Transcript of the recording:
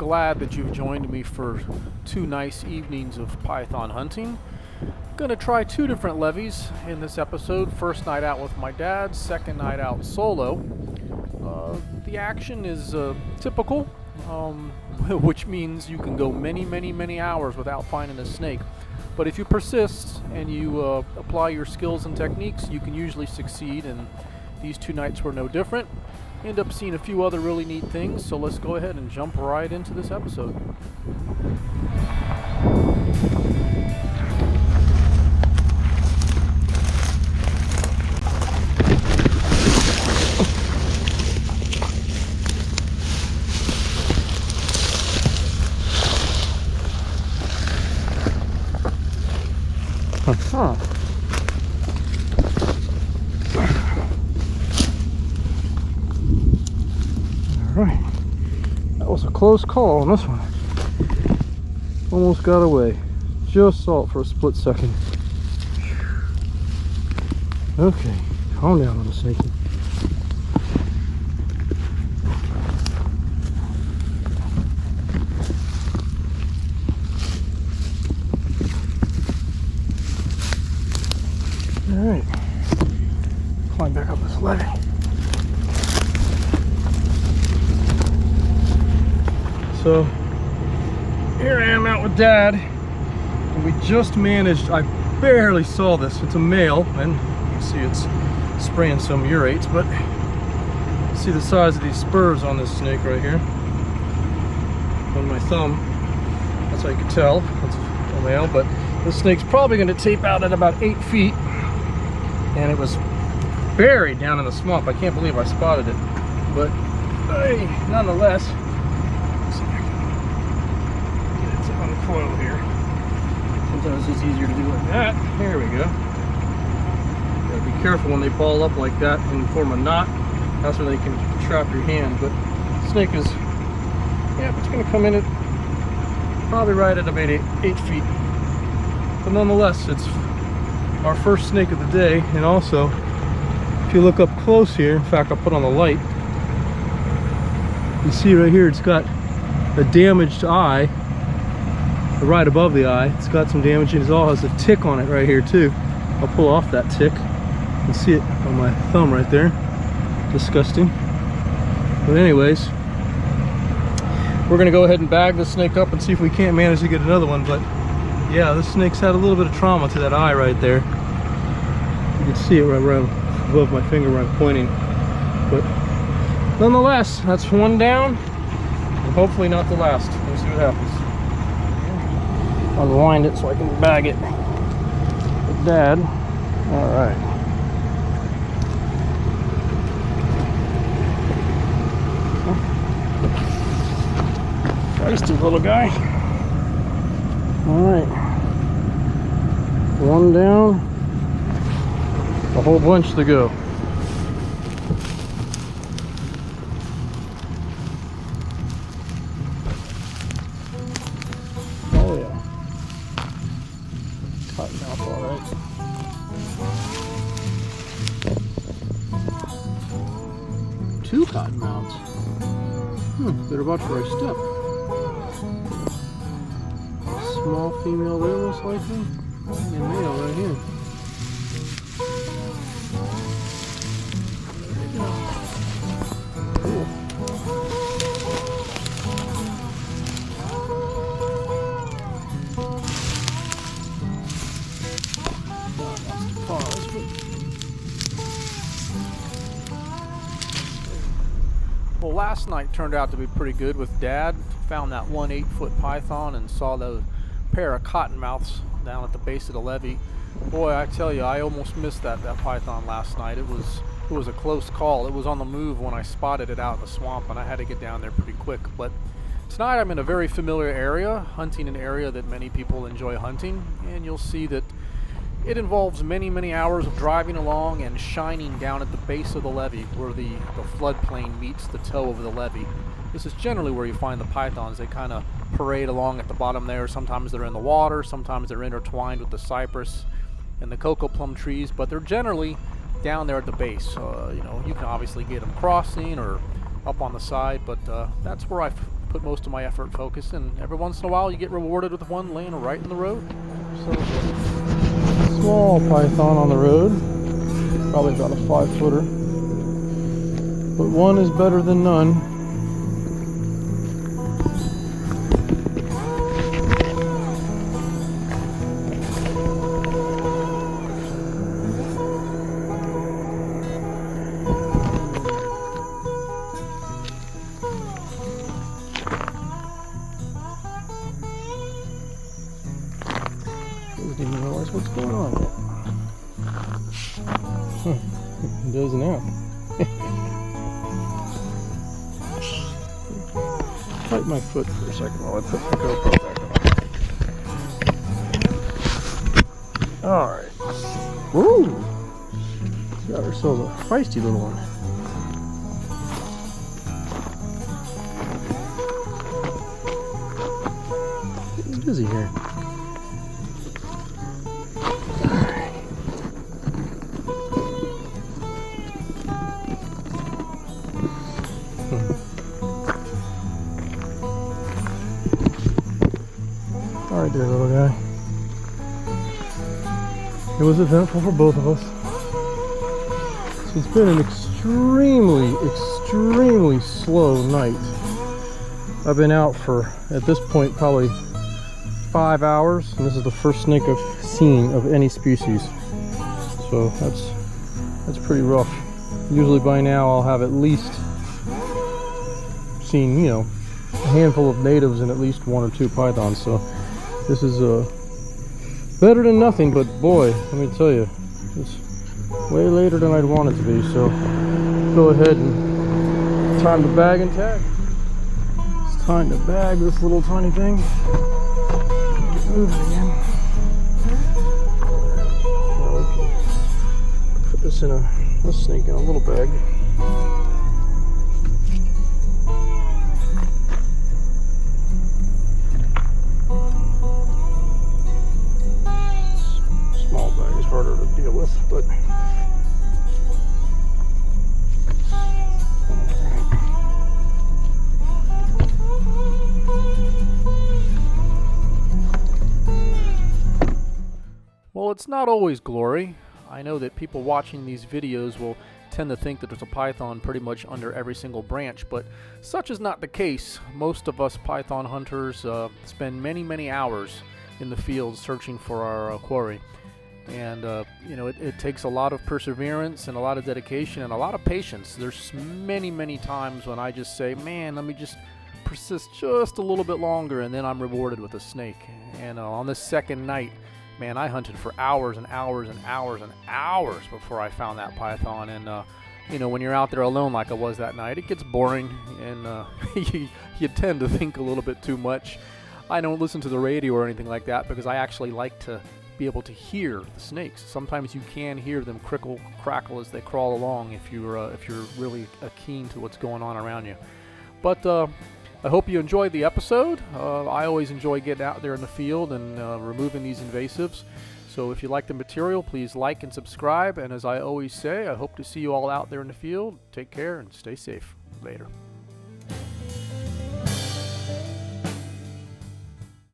glad that you've joined me for 2 nice evenings of python hunting. Gonna try 2 different levies in this episode. First night out with my dad, second night out solo. The action is typical, which means you can go many hours without finding a snake. But if you persist and you apply your skills and techniques, you can usually succeed, and these 2 nights were no different. End up seeing a few other really neat things, so let's go ahead and jump right into this episode. Huh. Alright. That was a close call on this one. Almost got away. Just saw it for a split second. Okay. Calm down, little snaky. Alright, climb back up this levee. So, here I am out with Dad, and we just managed, I barely saw this, it's a male, and you can see it's spraying some urates, but see the size of these spurs on this snake right here, on my thumb. That's how you can tell, it's a male, but this snake's probably going to tape out at about 8 feet. And it was buried down in the swamp. I can't believe I spotted it. But hey, nonetheless, let's see if I can get it to uncoil here. Sometimes it's easier to do like that. There we go. Gotta be careful when they ball up like that and form a knot. That's where they can trap your hand. But the snake is, yeah, it's gonna come in at probably right at about 8 feet. But nonetheless, it's our first snake of the day. And also, if you look up close here, in fact I'll put on the light, you see right here it's got a damaged eye right above the eye. It's got some damage, and it all has a tick on it right here too. I'll pull off that tick. You can see it on my thumb right there. Disgusting. But anyways, we're gonna go ahead and bag this snake up and see if we can't manage to get another one. But yeah, this snake's had a little bit of trauma to that eye right there. You can see it right above my finger where I'm pointing. But nonetheless, that's one down, and hopefully not the last. We'll see what happens. Unwind it so I can bag it with Dad. Alright. Feisty little guy. Alright. One down, a whole bunch to go. Oh yeah. Cottonmouth, alright. Two cottonmouths. Better watch where I step. Small female there, most likely, and a male right here. Cool. Pause, well, last night turned out to be pretty good with Dad. Found that 1 8-foot python and saw those pair of cottonmouths down at the base of the levee. Boy, I tell you, I almost missed that python last night. It was a close call. It was on the move when I spotted it out in the swamp, and I had to get down there pretty quick. But tonight I'm in a very familiar area, hunting an area that many people enjoy hunting, and you'll see that it involves many hours of driving along and shining down at the base of the levee where the floodplain meets the toe of the levee. This is generally where you find the pythons. They kind of parade along at the bottom there. Sometimes they're in the water, sometimes they're intertwined with the cypress and the cocoa plum trees, but they're generally down there at the base. You know, you can obviously get them crossing or up on the side, but that's where I put most of my effort and focus, and every once in a while you get rewarded with one laying right in the road. So, small python on the road, probably about a 5-footer, but one is better than none. Doesn't even realize what's going on yet. Huh. It does now. Fight my foot for a second while I put my GoPro back on. Alright. Woo! Got ourselves a feisty little one. Getting busy here. Alright there, little guy. It was eventful for both of us. So it's been an extremely slow night. I've been out for, at this point, probably 5 hours, and this is the first snake I've seen of any species. So that's pretty rough. Usually by now I'll have at least seen, you know, a handful of natives and at least 1 or 2 pythons. So this is better than nothing, but boy, let me tell you, it's way later than I'd want it to be. So go ahead and time to bag and tag. It's time to bag this little tiny thing. Get moving again. Now we can put this snake in a little bag. Harder to deal with, but Well, it's not always glory. I know that people watching these videos will tend to think that there's a python pretty much under every single branch, but such is not the case. Most of us python hunters spend many hours in the field searching for our quarry. And you know, it takes a lot of perseverance and a lot of dedication and a lot of patience. There's many times when I just say, man, let me just persist just a little bit longer, and then I'm rewarded with a snake. And on this second night, man, I hunted for hours and hours before I found that python. And you know, when you're out there alone like I was that night, it gets boring, and you tend to think a little bit too much. I don't listen to the radio or anything like that because I actually like to be able to hear the snakes. Sometimes you can hear them crackle as they crawl along if you're really keen to what's going on around you. But I hope you enjoyed the episode. I always enjoy getting out there in the field and removing these invasives. So if you like the material, please like and subscribe. And as I always say, I hope to see you all out there in the field. Take care and stay safe. Later.